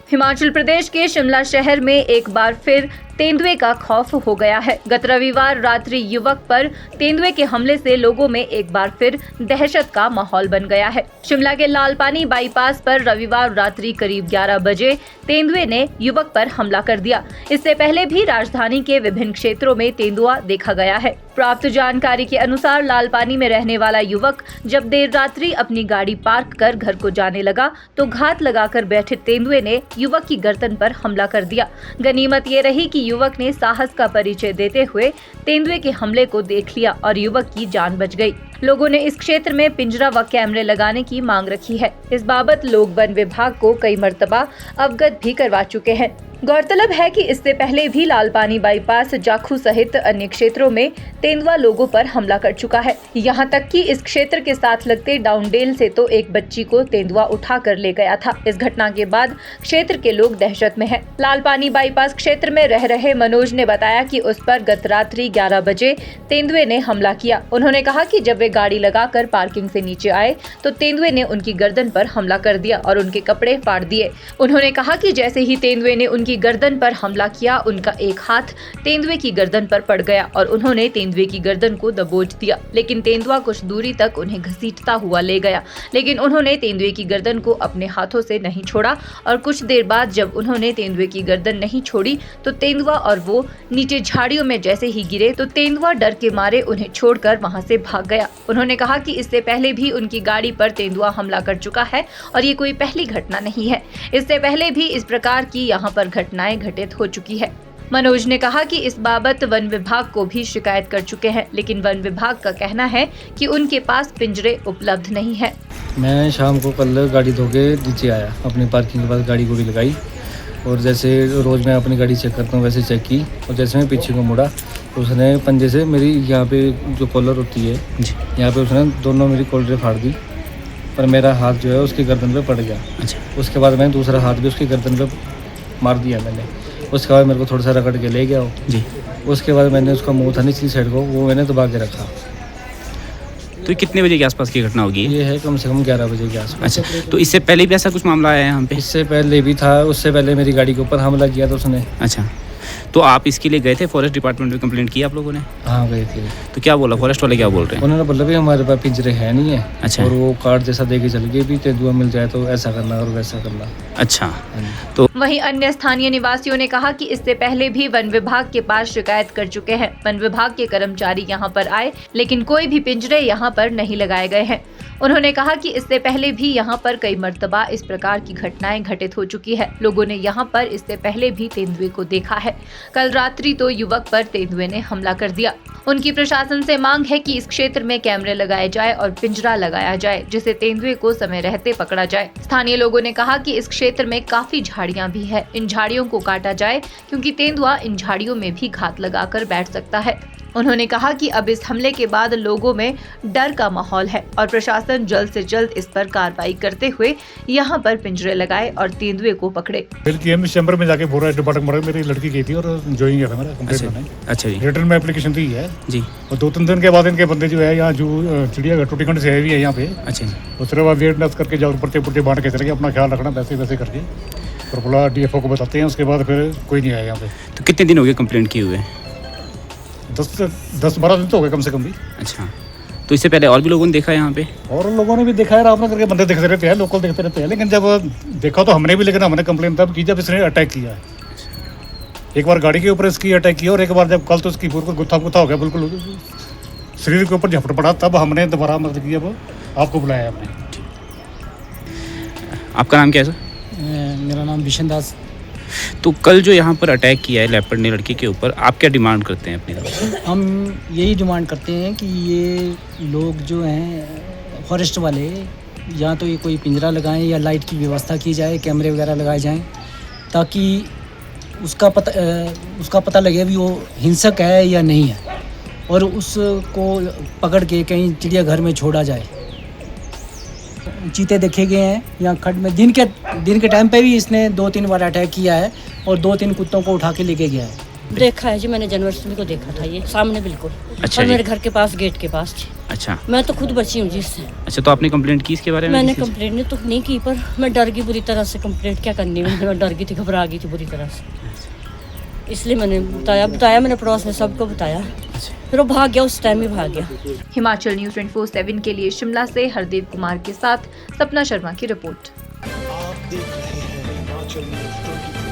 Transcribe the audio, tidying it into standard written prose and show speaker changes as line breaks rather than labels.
हिमाचल प्रदेश के शिमला शहर में एक बार फिर तेंदुए का खौफ हो गया है। गत रविवार रात्रि युवक पर तेंदुए के हमले से लोगों में एक बार फिर दहशत का माहौल बन गया है। शिमला के लालपानी बाईपास पर रविवार रात्रि करीब 11 बजे तेंदुए ने युवक पर हमला कर दिया। इससे पहले भी राजधानी के विभिन्न क्षेत्रों में तेंदुआ देखा गया है। प्राप्त जानकारी के अनुसार लालपानी में रहने वाला युवक जब देर रात्रि अपनी गाड़ी पार्क कर घर को जाने लगा तो घात लगाकर बैठे तेंदुए ने युवक की गर्दन पर हमला कर दिया। गनीमत ये रही कि युवक ने साहस का परिचय देते हुए तेंदुए के हमले को देख लिया और युवक की जान बच गई। लोगों ने इस क्षेत्र में पिंजरा व कैमरे लगाने की मांग रखी है। इस बाबत लोग वन विभाग को कई मर्तबा अवगत भी करवा चुके हैं। गौरतलब है कि इससे पहले भी लालपानी बाईपास, जाखू सहित अन्य क्षेत्रों में तेंदुआ लोगों पर हमला कर चुका है। यहां तक कि इस क्षेत्र के साथ लगते डाउनडेल से तो एक बच्ची को तेंदुआ उठा कर ले गया था। इस घटना के बाद क्षेत्र के लोग दहशत में हैं। लालपानी बाईपास क्षेत्र में रह रहे मनोज ने बताया कि उस पर गत रात्रि 11 बजे तेंदुए ने हमला किया। उन्होंने कहा कि जब वे गाड़ी लगाकर पार्किंग से नीचे आए तो तेंदुए ने उनकी गर्दन पर हमला कर दिया और उनके कपड़े फाड़ दिए। उन्होंने कहा कि जैसे ही तेंदुए ने उनकी गर्दन पर हमला किया, उनका एक हाथ तेंदुए की गर्दन पर पड़ गया और उन्होंने तेंदुए की गर्दन को दबोच दिया। लेकिन तेंदुआ कुछ दूरी तक उन्हें घसीटता हुआ ले गया, लेकिन उन्होंने तेंदुए की गर्दन को अपने हाथों से नहीं छोड़ा और कुछ देर बाद जब उन्होंने तेंदुए की गर्दन नहीं छोड़ी तो तेंदुआ और वो नीचे झाड़ियों में जैसे ही गिरे तो तेंदुआ डर के मारे उन्हें छोड़कर वहां से भाग गया। उन्होंने कहा कि इससे पहले भी उनकी गाड़ी पर तेंदुआ हमला कर चुका है और ये कोई पहली घटना नहीं है। इससे पहले भी इस प्रकार की यहाँ पर घटनाएं घटित हो चुकी है। मनोज ने कहा कि इस बाबत वन विभाग को भी शिकायत कर चुके हैं, लेकिन वन विभाग का कहना है कि उनके पास पिंजरे उपलब्ध नहीं है।
मैं शाम को कल गाड़ी धो के नीचे आया, अपनी पार्किंग के पास गाड़ी गुड़ी लगाई और जैसे रोज़ मैं अपनी गाड़ी चेक करता हूँ वैसे चेक की और जैसे मैं पीछे को मुड़ा तो उसने पंजे से मेरी यहाँ पे जो कॉलर होती है यहाँ पे उसने दोनों मेरी कॉलरें फाड़ दी और मेरा हाथ जो है उसकी गर्दन पे पड़ गया। अच्छा। उसके बाद मैंने दूसरा हाथ भी उसकी गर्दन पे मार दिया मैंने। उसके बाद मेरे को थोड़ा सा रगड़ के ले गया वो जी। उसके बाद मैंने उसका मुँह था निचली साइड को वो मैंने दबा के रखा।
तो कितने बजे के आसपास की घटना होगी?
ये है कम से कम 11 बजे के आसपास।
अच्छा, तो इससे पहले भी ऐसा कुछ मामला आया है यहाँ पे?
इससे पहले भी था, उससे पहले मेरी गाड़ी के ऊपर हमला किया था उसने।
अच्छा, तो आप इसके लिए गए थे? फॉरेस्ट डिपार्टमेंट में कंप्लेंट की आप लोगों ने?
हाँ गए थे।
तो क्या बोला फॉरेस्ट वाले, क्या बोल रहे हैं?
उन्होंने बोला भी हमारे पास पिंजरे है नहीं है।
अच्छा।
और वो कार्ड जैसा दे के चल गए भी तेंदुआ मिल जाए तो ऐसा करना और वैसा करना।
अच्छा। तो
वहीं अन्य स्थानीय निवासियों ने कहा कि इससे पहले भी वन विभाग के पास शिकायत कर चुके हैं। वन विभाग के कर्मचारी यहां पर आए लेकिन कोई भी पिंजरे यहां पर नहीं लगाए गए हैं। उन्होंने कहा कि इससे पहले भी यहां पर कई मर्तबा इस प्रकार की घटनाएं घटित हो चुकी है। लोगों ने यहां पर इससे पहले भी तेंदुए को देखा है। कल रात्रि तो युवक पर तेंदुए ने हमला कर दिया। उनकी प्रशासन से मांग है कि इस क्षेत्र में कैमरे लगाए जाए और पिंजरा लगाया जाए जिससे तेंदुए को समय रहते पकड़ा जाए। स्थानीय लोगों ने कहा कि इस क्षेत्र में काफी झाड़ियां भी है, इन झाड़ियों को काटा जाए क्योंकि तेंदुआ इन झाड़ियों में भी घात लगाकर बैठ सकता है। उन्होंने कहा कि अब इस हमले के बाद लोगों में डर का माहौल है और प्रशासन जल्द से जल्द इस पर कार्रवाई करते हुए यहाँ पर पिंजरे लगाए और तेंदुए को पकड़े।
चैम्बर में जाके बोल रहा है डिपार्टमेंट, मेरी लड़की गई थी और ज्वाइन किया था मेरा कंप्लेंट करने।
अच्छा जी।
रिटर्न में एप्लीकेशन दी है जी। और 2-3 दिन के बाद इनके बंदे जो है यहाँ जो चिड़ियाघर टूटीखंड से है भी है यहाँ पे। अच्छा। उसके बाद वेटनेस करके जाओ पर्चे बांट के चले गए, अपना ख्याल रखना वैसे वैसे करके और बोला DFO को बताते हैं। उसके बाद फिर कोई नहीं आया यहाँ पे।
तो कितने दिन हो गए कंप्लेंट किए हुए?
10-12 दिन तो हो गए कम से कम भी।
अच्छा, तो इससे पहले और भी लोगों ने देखा है यहाँ पे? और
लोगों ने भी देखा है, आपने करके बंदे देखते रहते हैं, लोकल देखते रहते हैं, लेकिन जब देखा तो हमने भी, लेकिन हमने कंप्लेन तब की जब इसने अटैक किया है। एक बार गाड़ी के ऊपर इसकी अटैक किया और एक बार जब कल तो इसकी पूरा गुत्था गुत्था हो गया, बिल्कुल शरीर के ऊपर झपट पड़ा, तब हमने दोबारा मतलब किया वो आपको बुलाया हमने।
आपका नाम क्या है सर?
मेरा नाम बिशन दास।
तो कल जो यहाँ पर अटैक किया है लेपर्ड ने लड़की के ऊपर, आप क्या डिमांड करते हैं अपनी तरफ?
हम यही डिमांड करते हैं कि ये लोग जो हैं फॉरेस्ट वाले, या तो ये कोई पिंजरा लगाएं या लाइट की व्यवस्था की जाए, कैमरे वगैरह लगाए जाएं ताकि उसका पता लगे भी वो हिंसक है या नहीं है और उसको पकड़ के कहीं चिड़ियाघर में छोड़ा जाए। चीते देखे गए हैं यहाँ खड्ड में, दिन के टाइम पे भी इसने 2-3 बार अटैक किया है और 2-3 कुत्तों को उठा के लेके गया है।
देखा है जी, मैंने जन्माष्टमी को देखा था ये सामने बिल्कुल।
अच्छा,
और मेरे घर के पास गेट के पास।
अच्छा
मैं तो खुद बची हूँ जिससे।
अच्छा, तो आपने कंप्लेंट की इसके बारे में?
मैंने
किसी से?
कंप्लेंट तो नहीं की, पर मैं डर गई बुरी तरह से। कंप्लेंट क्या करनी, मैं डर गई थी, घबरा गई थी बुरी तरह से, इसलिए मैंने बताया मैंने पड़ोस में सबको बताया। फिर वो भाग गया, उस टाइम ही भाग गया।
हिमाचल न्यूज़ 24/7 के लिए शिमला से हरदेव कुमार के साथ सपना शर्मा की रिपोर्ट।
आप देख रहे हैं हिमाचल न्यूज़ 24।